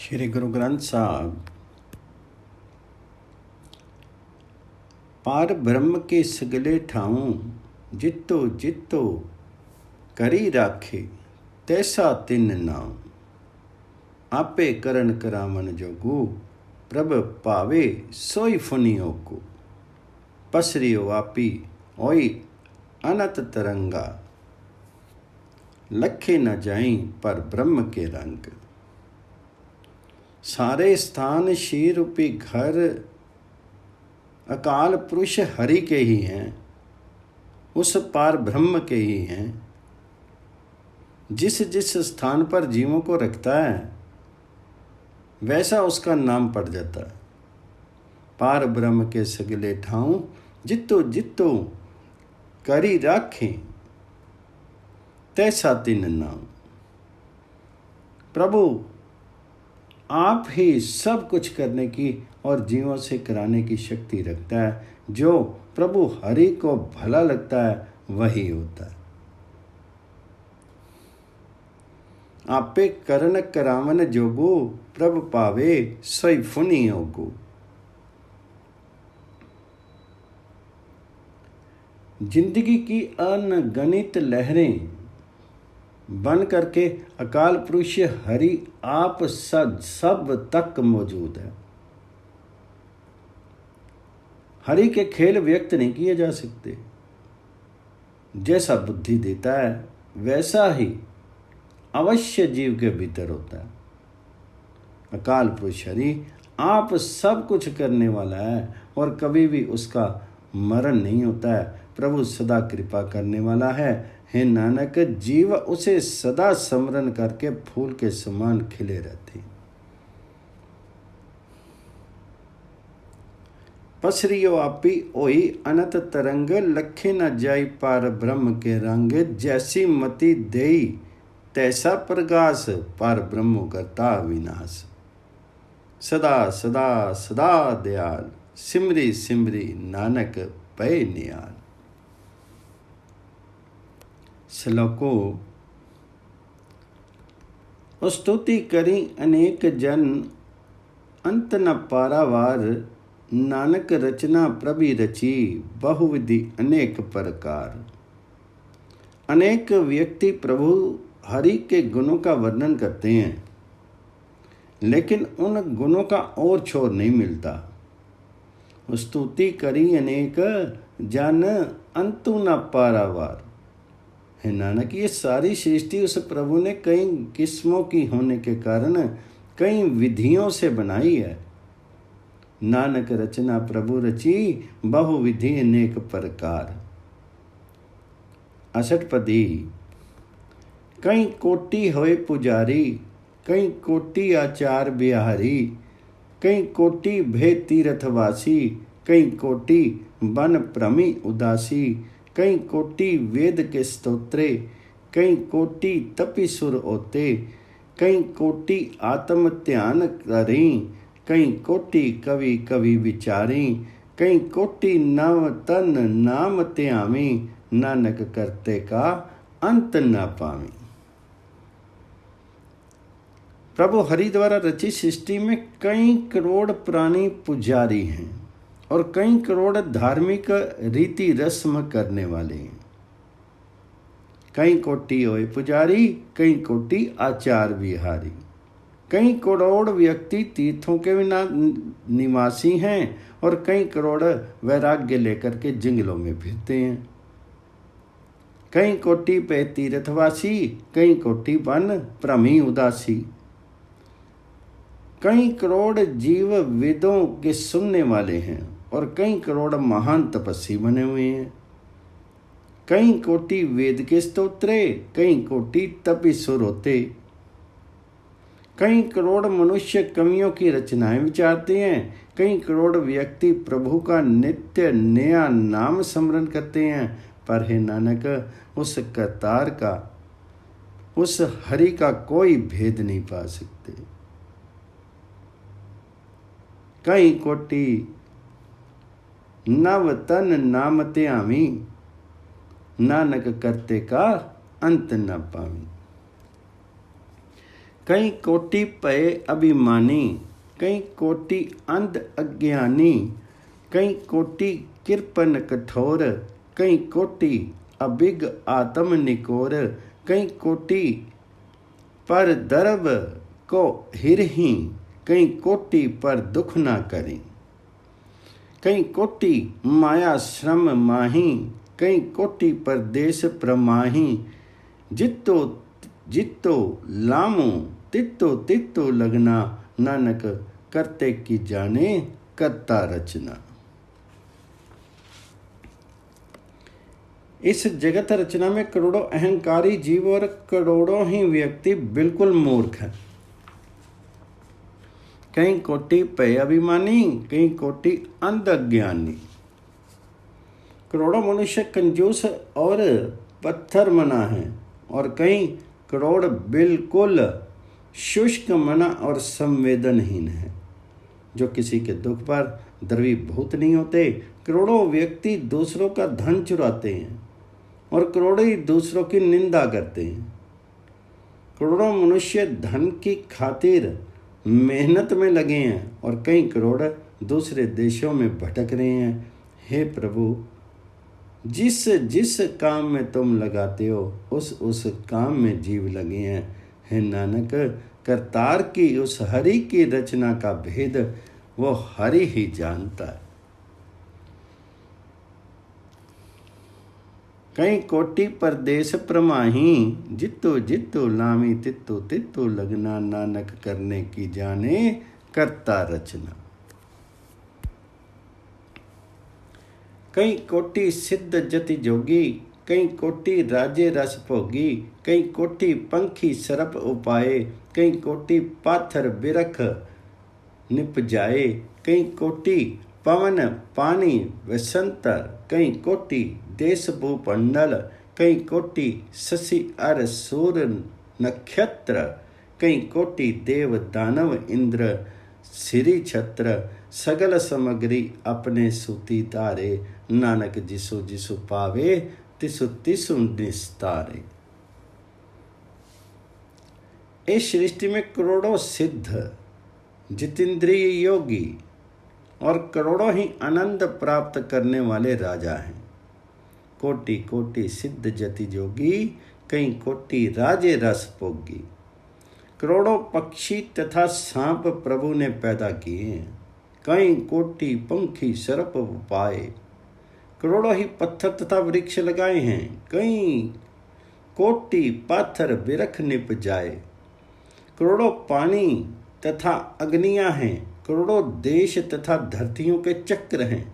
श्री गुरु ग्रंथ साहब पार ब्रह्म के सगले ठाऊं जितो जितो करी राखे तैसा तिन नाम आपे करन करावन जोगू प्रभ पावे सोई फुनियो को पसरियो आपी ओई अनत तरंगा लखे न जाई पर ब्रह्म के रंग सारे स्थान श्री रूपी घर अकाल पुरुष हरि के ही हैं, उस पार ब्रह्म के ही हैं। जिस जिस स्थान पर जीवों को रखता है वैसा उसका नाम पड़ जाता है। पार ब्रह्म के सगले ठाऊं जितो जितो करी राखें तैसा तिन नाम। प्रभु आप ही सब कुछ करने की और जीवों से कराने की शक्ति रखता है। जो प्रभु हरि को भला लगता है वही होता है। आपे करन करावन जोगू प्रभु पावे सोई फुनी होगू। जिंदगी की अनगणित लहरें बन करके अकाल पुरुष हरि आप सब तक मौजूद है। हरि के खेल व्यक्त नहीं किए जा सकते। जैसा बुद्धि देता है वैसा ही अवश्य जीव के भीतर होता है। अकाल पुरुष हरि आप सब कुछ करने वाला है और कभी भी उसका मरण नहीं होता है। प्रभु सदा कृपा करने वाला है। हे नानक, जीव उसे सदा स्मरण करके फूल के समान खिले रहते। पसरियो आपी ओई अनंत तरंग लखे न जाई पार ब्रह्म के रंग। जैसी मति देई तैसा प्रकाश पार ब्रह्म करता विनाश। सदा सदा सदा दयाल सिमरी सिमरी नानक पै नियाल। श्लोको स्तुति करी अनेक जन अंत न पारावार। नानक रचना प्रभि रची बहुविधि अनेक प्रकार। अनेक व्यक्ति प्रभु हरि के गुणों का वर्णन करते हैं लेकिन उन गुणों का और छोर नहीं मिलता। स्तुति करी अनेक जन अंतु न पारावार। है नानक, ये सारी सृष्टि उस प्रभु ने कई किस्मों की होने के कारण कई विधियों से बनाई है। नानक रचना प्रभु रची बहुविधि अनेक प्रकार। अष्टपदी कई कोटि होए पुजारी कई कोटि आचार बिहारी। कई कोटि भेद तीर्थवासी कई कोटि बन भ्रमी उदासी। कई कोटि वेद के स्तोत्रे कई कोटि तपि सुर होते। कई कोटि आत्म ध्यान करें कई कोटि कवि कवि विचारें। कई कोटि नव तन नाम ध्यामी। नानक करते का अंत न पावे। प्रभु हरि द्वारा रची सृष्टि में कई करोड़ प्राणी पुजारी हैं और कई करोड़ धार्मिक रीति रस्म करने वाले हैं। कई कोटि होए पुजारी कई कोटि आचार विहारी। कई करोड़ व्यक्ति तीर्थों के बिना निवासी हैं और कई करोड़ वैराग्य लेकर के जंगलों में फिरते हैं। कई कोटि पे तीर्थवासी कई कोटि बन भ्रमी उदासी। कई करोड़ जीव वेदों के सुनने वाले हैं और कई करोड़ महान तपस्वी बने हुए हैं। कई कोटि वेद के स्तोत्रे कई कोटि तपि सुर होते। कई करोड़ मनुष्य कवियों की रचनाएं विचारते हैं। कई करोड़ व्यक्ति प्रभु का नित्य नया नाम स्मरण करते हैं। पर हे नानक, उस करतार का उस हरि का कोई भेद नहीं पा सकते। कई कोटि नव तन नाम ध्यामी। नानक करते का अंत न पावी। कई कोटि पए अभिमानी, कई कोटि अंध अज्ञानी, कई कोटि कृपन कठोर, कई कोटि अभिग आत्म निकोर, कई कोटि पर दर्व को हिरही, कई कोटि पर दुख ना करें, कई कोटि माया श्रम माही, कई कोटि पर देश प्रमाही, जितो जितो लामो तितो तितो लगना, नानक करते की जाने करता रचना। इस जगत रचना में करोड़ों अहंकारी जीव और करोड़ों ही व्यक्ति बिल्कुल मूर्ख हैं। कई कोटि पे अभिमानी, कई कोटि अंध अज्ञानी। करोड़ों मनुष्य कंजूस और पत्थर मना है और कई करोड़ बिल्कुल शुष्क मना और संवेदनहीन है, जो किसी के दुख पर द्रवीभूत नहीं होते। करोड़ों व्यक्ति दूसरों का धन चुराते हैं और करोड़ों ही दूसरों की निंदा करते हैं। करोड़ों मनुष्य धन की खातिर मेहनत में लगे हैं और कई करोड़ दूसरे देशों में भटक रहे हैं। हे प्रभु, जिस जिस काम में तुम लगाते हो उस काम में जीव लगे हैं। हे नानक, करतार की उस हरि की रचना का भेद वो हरि ही जानता है। कई कोटि परदेश प्रमाही, जितो जितो लामी तितो तितो लगना, नानक करने की जाने करता रचना। कई कोटि सिद्ध जति जोगी, कई कोटि राजे रस भोगी, कई कोटि पंखी सरप उपाए, कई कोटि पाथर बिरख निपजाए, कई कोटि पवन पानी वसंतर, कई कोटि देश भूपंडल, कई कोटि शशि अर सूर नक्षत्र, कई कोटि देव दानव इंद्र श्री छत्र, सगल सामग्री अपने सूती तारे, नानक जिसु जिसु पावे तिसु तिसु निस्तारे। इस सृष्टि में करोड़ों सिद्ध जितेंद्रिय योगी और करोड़ों ही आनंद प्राप्त करने वाले राजा हैं। कोटि कोटि सिद्ध जति जोगी, कई कोटि राजे रस भोगी। करोड़ों पक्षी तथा सांप प्रभु ने पैदा किए हैं, कई कोटि पंखी सर्प पाए। करोड़ों ही पत्थर तथा वृक्ष लगाए हैं, कई कोटि पाथर बिरख निपजाए। करोड़ों पानी तथा अग्नियां हैं, करोड़ों देश तथा धरतियों के चक्र हैं,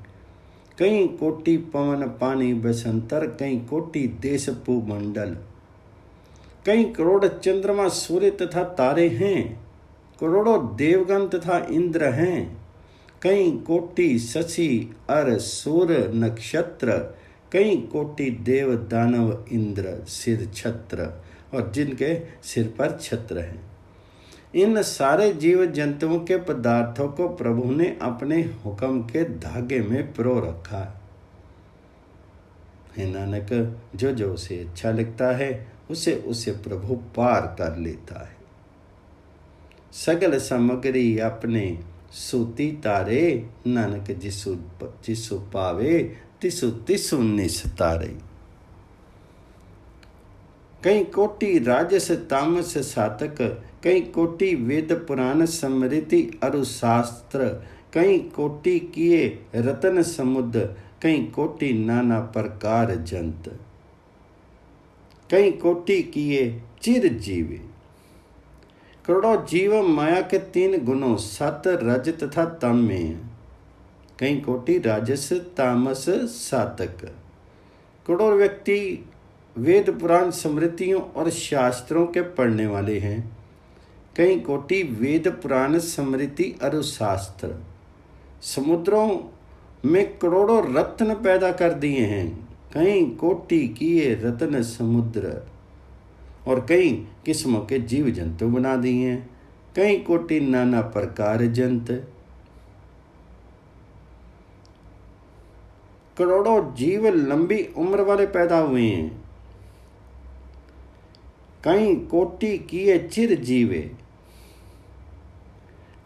कई कोटि पवन पानी बसंतर, कई कोटि देश भूमंडल। कई करोड़ चंद्रमा सूर्य तथा तारे हैं, करोड़ों देवगण तथा इंद्र हैं, कई कोटि शशि अर सूर नक्षत्र, कई कोटि देव दानव इंद्र सिर छत्र और जिनके सिर पर छत्र हैं। इन सारे जीव जंतुओं के पदार्थों को प्रभु ने अपने हुक्म के धागे में पिरो रखा है। नानक, जो जो उसे अच्छा लगता है उसे उसे प्रभु पार कर लेता है। सगल सामग्री अपने सूती तारे, नानक जिसु जिसु पावे तिसु तिसु निस्तारे। कई कोटि राजस तामस सातक, कई कोटि वेद पुराण स्मृति अरुशास्त्र, कई कोटि किए रतन समुद्र, कई कोटि नाना प्रकार जंत, कई कोटि किए चिर जीवे। करोड़ों जीव माया के 3 गुणों सत रज तथा तम में हैं, कई कोटि राजस तामस सातक। करोड़ों व्यक्ति वेद पुराण स्मृतियों और शास्त्रों के पढ़ने वाले हैं, कई कोटि वेद पुराण स्मृति अरुशास्त्र। समुद्रों में करोड़ों रत्न पैदा कर दिए हैं, कई कोटि किए रत्न समुद्र और कई किस्मों के जीव जंतु बना दिए हैं, कई कोटि नाना प्रकार जंत। करोड़ों जीव लंबी उम्र वाले पैदा हुए हैं, कई कोटि किए चिर जीवे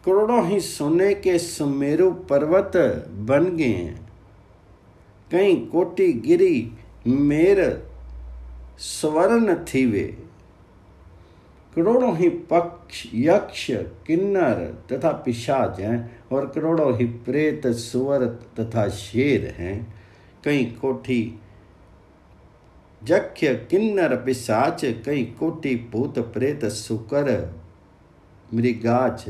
करोड़ों ही सोने के सुमेरु पर्वत बन गए हैं। कई कोटि गिरी मेर स्वर्ण थी वे। करोड़ों ही पक्ष यक्ष किन्नर तथा पिशाच हैं और करोड़ों ही प्रेत सुअर तथा शेर हैं। कई कोटि यक्ष किन्नर पिशाच, कई कोटि भूत प्रेत सुकर मृगाच।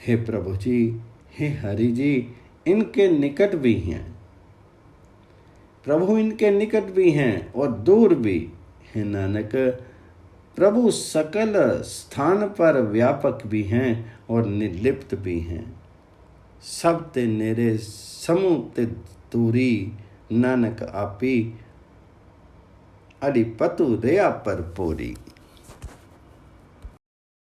हे प्रभु जी, हे हरि जी, इनके निकट भी हैं प्रभु, इनके निकट भी हैं और दूर भी। हे नानक, प्रभु सकल स्थान पर व्यापक भी हैं और निर्लिप्त भी हैं। सब ते नेरे समूह ते दूरी, नानक आपी अडिपतु दया पर पूरी।